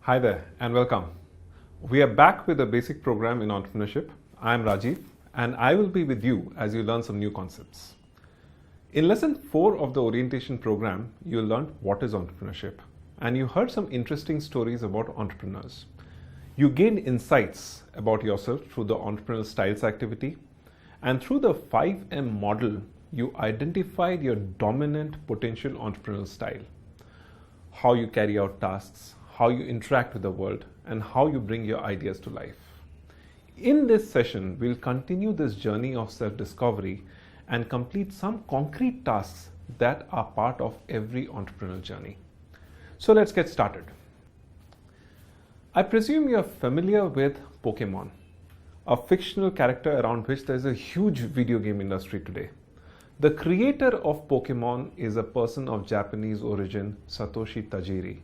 Hi there and welcome. We are back with a basic program in entrepreneurship. I am Rajiv and I will be with you as you learn some new concepts. In lesson 4 of the orientation program, you learned what is entrepreneurship and you heard some interesting stories about entrepreneurs. You gained insights about yourself through the entrepreneurial styles activity, and through the 5M model, you identified your dominant potential entrepreneurial style. How you carry out tasks, how you interact with the world, and how you bring your ideas to life. In this session, we'll continue this journey of self-discovery and complete some concrete tasks that are part of every entrepreneurial journey. So let's get started. I presume you're familiar with Pokemon, a fictional character around which there's a huge video game industry today. The creator of Pokemon is a person of Japanese origin, Satoshi Tajiri.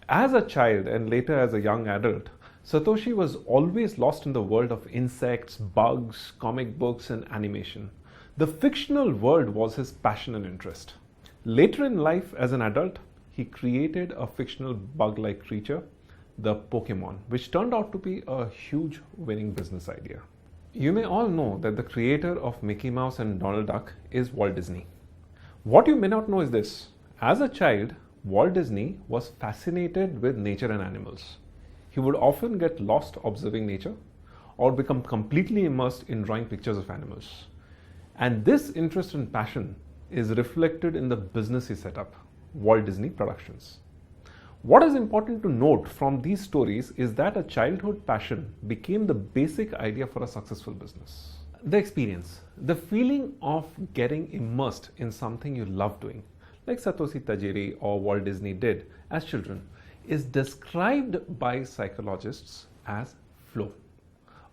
As a child and later as a young adult, Satoshi was always lost in the world of insects, bugs, comic books, and animation. The fictional world was his passion and interest. Later in life, as an adult, he created a fictional bug-like creature, the Pokemon, which turned out to be a huge winning business idea. You may all know that the creator of Mickey Mouse and Donald Duck is Walt Disney. What you may not know is this: as a child, Walt Disney was fascinated with nature and animals. He would often get lost observing nature or become completely immersed in drawing pictures of animals. And this interest and passion is reflected in the business he set up, Walt Disney Productions. What is important to note from these stories is that a childhood passion became the basic idea for a successful business. The experience, the feeling of getting immersed in something you love doing, like Satoshi Tajiri or Walt Disney did as children, is described by psychologists as flow.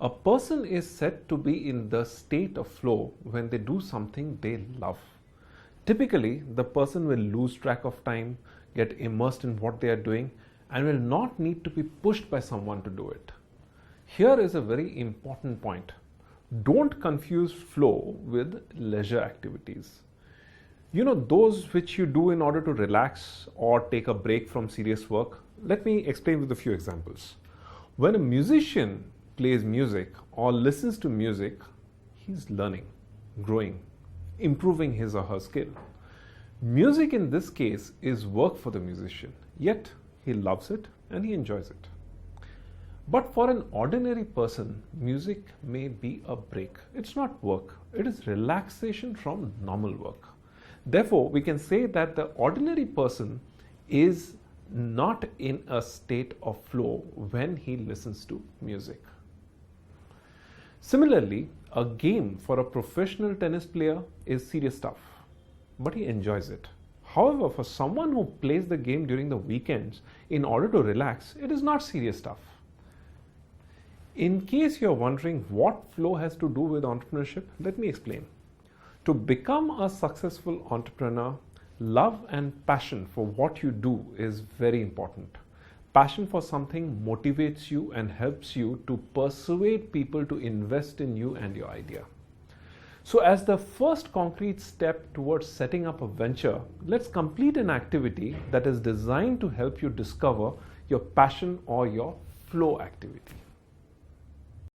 A person is said to be in the state of flow when they do something they love. Typically, the person will lose track of time, get immersed in what they are doing, and will not need to be pushed by someone to do it. Here is a very important point. Don't confuse flow with leisure activities. You know, those which you do in order to relax or take a break from serious work. Let me explain with a few examples. When a musician plays music or listens to music, he's learning, growing, improving his or her skill. Music in this case is work for the musician, yet he loves it and he enjoys it. But for an ordinary person, music may be a break. It's not work, it is relaxation from normal work. Therefore, we can say that the ordinary person is not in a state of flow when he listens to music. Similarly, a game for a professional tennis player is serious stuff, but he enjoys it. However, for someone who plays the game during the weekends in order to relax, it is not serious stuff. In case you're wondering what flow has to do with entrepreneurship, let me explain. To become a successful entrepreneur, love and passion for what you do is very important. Passion for something motivates you and helps you to persuade people to invest in you and your idea. So as the first concrete step towards setting up a venture, let's complete an activity that is designed to help you discover your passion or your flow activity.